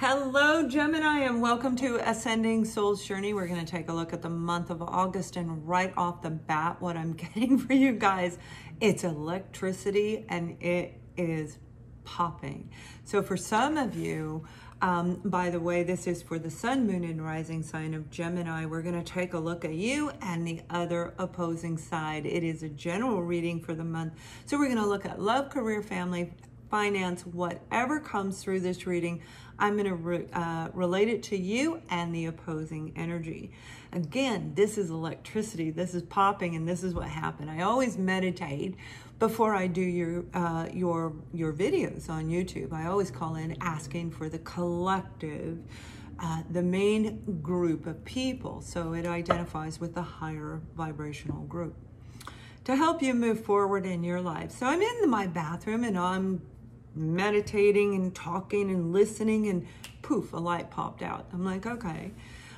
Hello, Gemini, and welcome to Ascending Soul's Journey. We're going to take a look at the month of August, and right off the bat, what I'm getting for you guys, it's electricity, and it is popping. So for some of you, by the way, this is for the sun, moon, and rising sign of Gemini. We're going to take a look at you and the other opposing side. It is a general reading for the month. So we're going to look at love, career, family, finance, whatever comes through this reading. I'm going to relate it to you and the opposing energy. Again, this is electricity. This is popping, and this is what happened. I always meditate before I do your videos on YouTube. I always call in asking for the collective, the main group of people, so it identifies with the higher vibrational group to help you move forward in your life. So I'm in my bathroom and I'm meditating and talking and listening, and poof, a light popped out. I'm like, okay.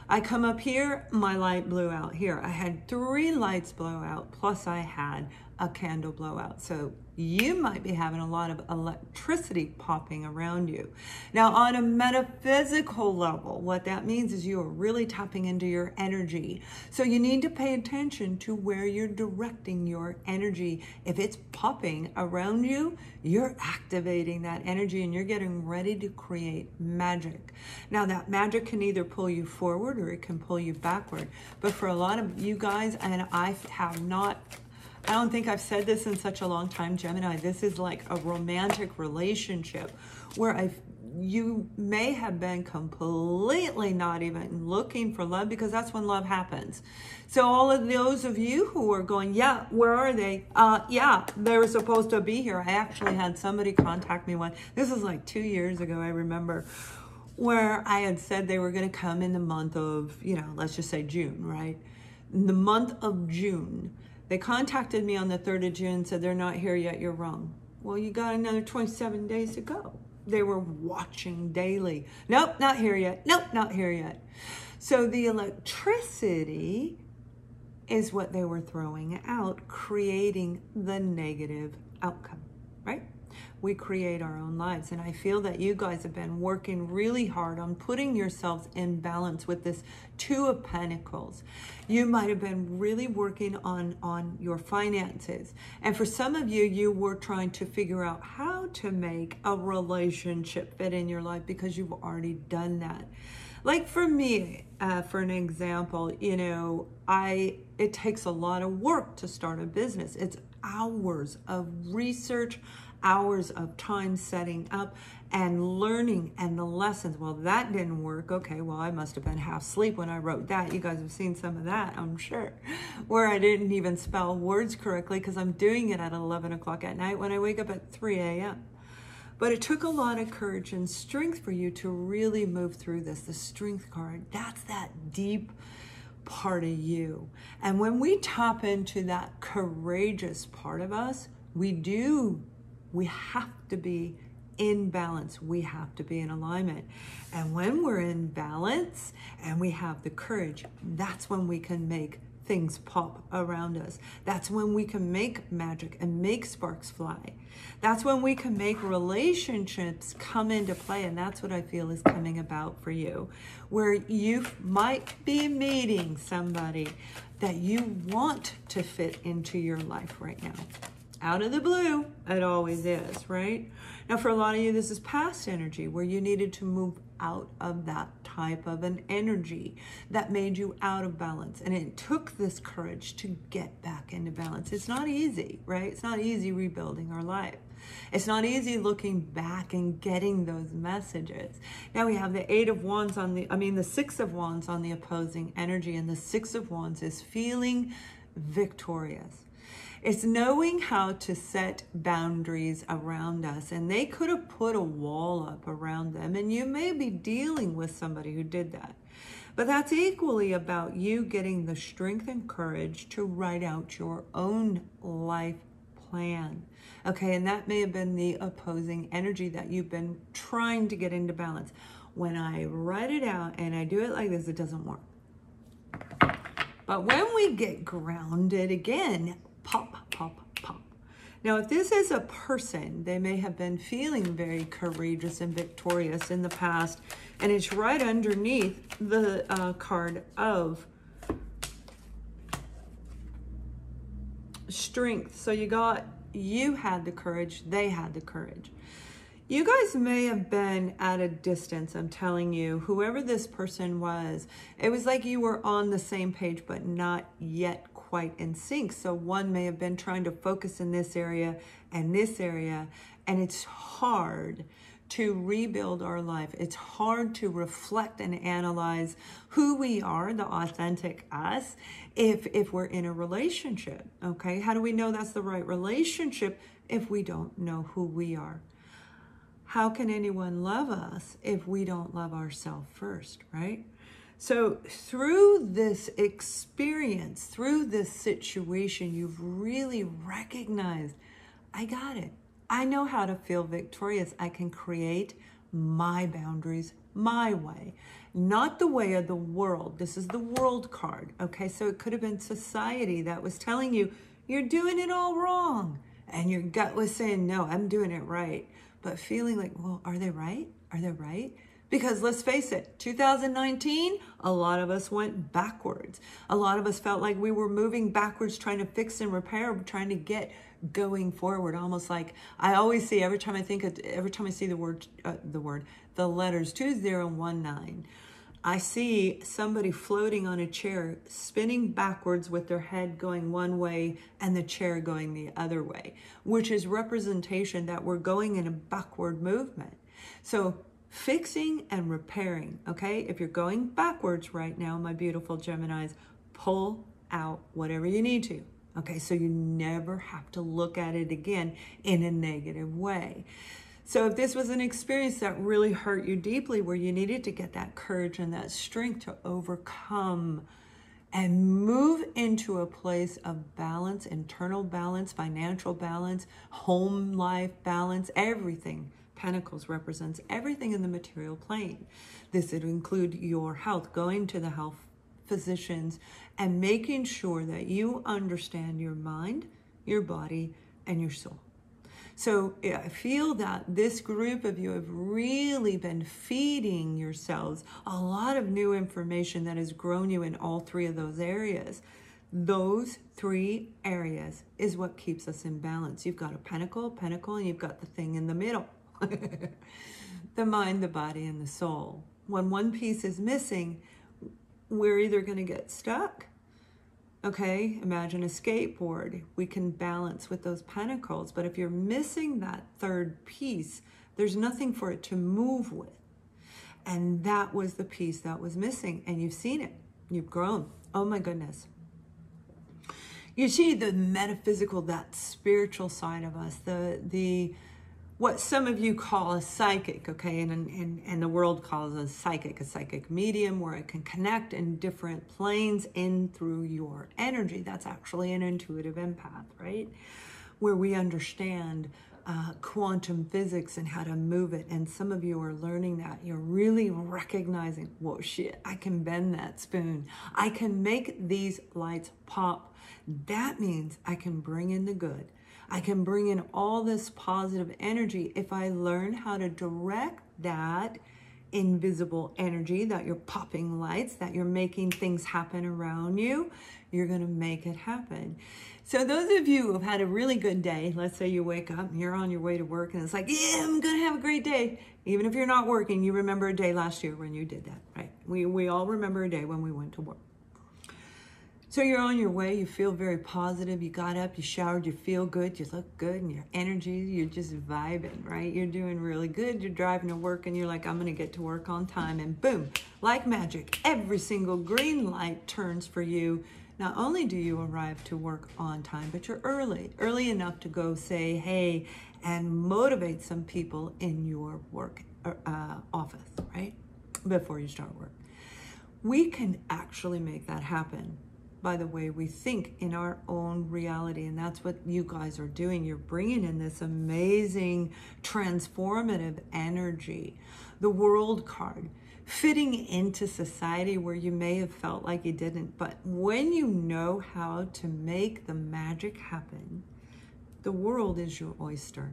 I come up here, my light blew out here. I had 3 lights blow out, plus I had a candle blow out. So you might be having a lot of electricity popping around you. Now, on a metaphysical level, what that means is you are really tapping into your energy. So you need to pay attention to where you're directing your energy. If it's popping around you, you're activating that energy and you're getting ready to create magic. Now, that magic can either pull you forward or it can pull you backward. But for a lot of you guys, and I don't think I've said this in such a long time, Gemini, this is like a romantic relationship where you may have been completely not even looking for love, because that's when love happens. So all of those of you who are going, yeah, where are they? Yeah, they were supposed to be here. I actually had somebody contact me this is like 2 years ago, I remember, where I had said they were going to come in the month of, let's just say June, right? In the month of June. They contacted me on the 3rd of June, said, they're not here yet, you're wrong. Well, you got another 27 days to go. They were watching daily. Nope, not here yet. Nope, not here yet. So the electricity is what they were throwing out, creating the negative outcome, right? We create our own lives. And I feel that you guys have been working really hard on putting yourselves in balance with this 2 of Pentacles. You might have been really working on your finances. And for some of you, you were trying to figure out how to make a relationship fit in your life because you've already done that. Like for me, for an example, it takes a lot of work to start a business. It's hours of research, hours of time setting up and learning, and the lessons. Well, that didn't work. Okay, well, I must have been half asleep when I wrote that. You guys have seen some of that, I'm sure, where I didn't even spell words correctly because I'm doing it at 11 o'clock at night when I wake up at 3 a.m. But it took a lot of courage and strength for you to really move through this. The Strength card, that's that deep part of you. And when we tap into that courageous part of us, we have to be in balance. We have to be in alignment. And when we're in balance and we have the courage, that's when we can make things pop around us. That's when we can make magic and make sparks fly. That's when we can make relationships come into play. And that's what I feel is coming about for you, where you might be meeting somebody that you want to fit into your life right now. Out of the blue, it always is, right? Now, for a lot of you, this is past energy where you needed to move out of that type of an energy that made you out of balance. And it took this courage to get back into balance. It's not easy, right? It's not easy rebuilding our life. It's not easy looking back and getting those messages. Now we have the 6 of Wands on the opposing energy, and the 6 of Wands is feeling victorious. It's knowing how to set boundaries around us, and they could have put a wall up around them, and you may be dealing with somebody who did that. But that's equally about you getting the strength and courage to write out your own life plan. Okay, and that may have been the opposing energy that you've been trying to get into balance. When I write it out and I do it like this, it doesn't work. But when we get grounded again, pop, pop, pop. Now, if this is a person, they may have been feeling very courageous and victorious in the past, and it's right underneath the card of strength. So you had the courage, they had the courage. You guys may have been at a distance, I'm telling you, whoever this person was. It was like you were on the same page, but not yet quite in sync. So one may have been trying to focus in this area and this area, and it's hard to rebuild our life. It's hard to reflect and analyze who we are, the authentic us, if we're in a relationship, okay? How do we know that's the right relationship if we don't know who we are? How can anyone love us if we don't love ourselves first, right? So through this experience, through this situation, you've really recognized, I got it. I know how to feel victorious. I can create my boundaries my way, not the way of the world. This is the world card, okay? So it could have been society that was telling you, you're doing it all wrong. And your gut was saying, no, I'm doing it right. But feeling like, well, are they right? Are they right? Because let's face it, 2019, a lot of us went backwards. A lot of us felt like we were moving backwards, trying to fix and repair, trying to get going forward. Almost like I always see every time I see the letters 2019, I see somebody floating on a chair, spinning backwards with their head going one way and the chair going the other way, which is representation that we're going in a backward movement. So fixing and repairing, okay? If you're going backwards right now, my beautiful Geminis, pull out whatever you need to, okay? So you never have to look at it again in a negative way. So if this was an experience that really hurt you deeply, where you needed to get that courage and that strength to overcome and move into a place of balance, internal balance, financial balance, home life balance, everything. Pentacles represents everything in the material plane. This would include your health, going to the health physicians and making sure that you understand your mind, your body, and your soul. So I feel that this group of you have really been feeding yourselves a lot of new information that has grown you in all three of those areas. Those three areas is what keeps us in balance. You've got a pentacle, and you've got the thing in the middle. The mind, the body, and the soul. When one piece is missing, we're either going to get stuck. Okay, imagine a skateboard. We can balance with those pentacles, but if you're missing that third piece, there's nothing for it to move with. And that was the piece that was missing, and you've seen it. You've grown. Oh my goodness. You see the metaphysical, that spiritual side of us, the what some of you call a psychic, okay, and the world calls a psychic medium, where it can connect in different planes in through your energy. That's actually an intuitive empath, right? Where we understand quantum physics and how to move it. And some of you are learning that. You're really recognizing, whoa, shit, I can bend that spoon. I can make these lights pop. That means I can bring in the good. I can bring in all this positive energy if I learn how to direct that invisible energy, that you're popping lights, that you're making things happen around you. You're going to make it happen. So those of you who have had a really good day, let's say you wake up and you're on your way to work and it's like, yeah, I'm going to have a great day. Even if you're not working, you remember a day last year when you did that, right? We all remember a day when we went to work. So you're on your way, you feel very positive, you got up, you showered, you feel good, you look good, and your energy, you're just vibing, right? You're doing really good, you're driving to work, and you're like, I'm going to get to work on time, and boom, like magic, every single green light turns for you. Not only do you arrive to work on time, but you're early enough to go say, hey, and motivate some people in your work office, right? Before you start work. We can actually make that happen by the way we think in our own reality. And that's what you guys are doing. You're bringing in this amazing transformative energy, the world card, fitting into society where you may have felt like you didn't. But when you know how to make the magic happen, The world is your oyster.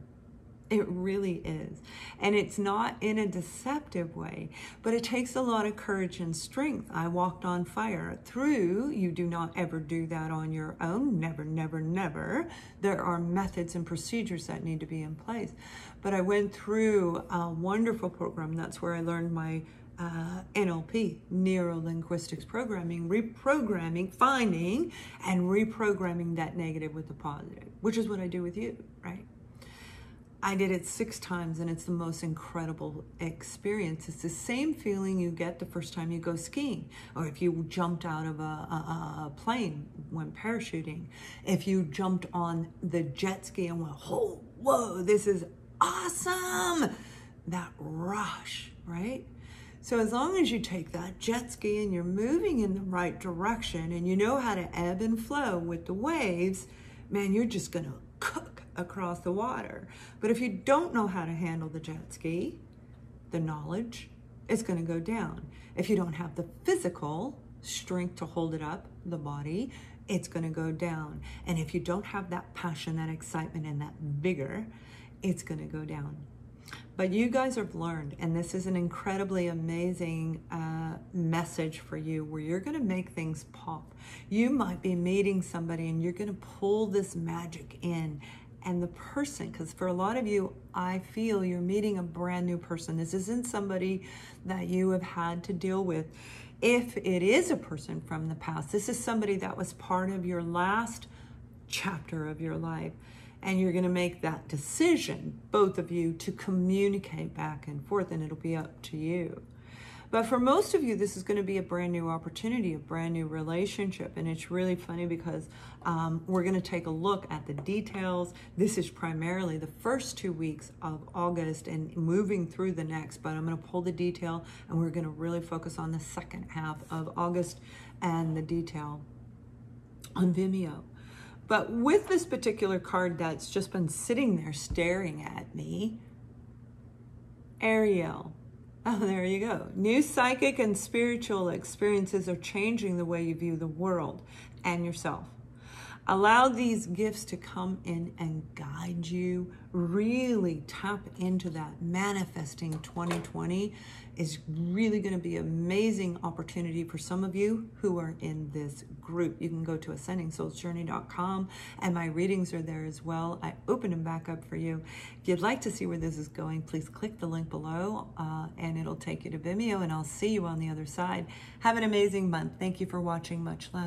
It really is. And it's not in a deceptive way, but it takes a lot of courage and strength. I walked on fire through. You do not ever do that on your own. Never, never, never. There are methods and procedures that need to be in place. But I went through a wonderful program. That's where I learned my NLP, neuro-linguistics programming, reprogramming, finding and reprogramming that negative with the positive, which is what I do with you, right? I did it 6 times, and it's the most incredible experience. It's the same feeling you get the first time you go skiing, or if you jumped out of a plane when parachuting, if you jumped on the jet ski and went, oh, whoa, this is awesome. That rush, right? So as long as you take that jet ski and you're moving in the right direction and you know how to ebb and flow with the waves, man, you're just going to cook across the water. But if you don't know how to handle the jet ski, the knowledge is going to go down. If you don't have the physical strength to hold it up, the body, it's going to go down. And if you don't have that passion, that excitement, and that vigor, it's going to go down. But you guys have learned, and this is an incredibly amazing message for you, where you're going to make things pop. You might be meeting somebody and you're going to pull this magic in. And the person, because for a lot of you, I feel you're meeting a brand new person. This isn't somebody that you have had to deal with. If it is a person from the past, this is somebody that was part of your last chapter of your life. And you're going to make that decision, both of you, to communicate back and forth, and it'll be up to you. But for most of you, this is going to be a brand new opportunity, a brand new relationship. And it's really funny because we're going to take a look at the details. This is primarily the first 2 weeks of August and moving through the next, but I'm going to pull the detail, and we're going to really focus on the second half of August and the detail on Vimeo. But with this particular card that's just been sitting there staring at me, Ariel. Oh, there you go. New psychic and spiritual experiences are changing the way you view the world and yourself. Allow these gifts to come in and guide you. Really tap into that. Manifesting 2020 is really going to be an amazing opportunity for some of you who are in this group. You can go to ascendingsoulsjourney.com, and my readings are there as well. I open them back up for you. If you'd like to see where this is going, please click the link below and it'll take you to Vimeo, and I'll see you on the other side. Have an amazing month. Thank you for watching. Much love.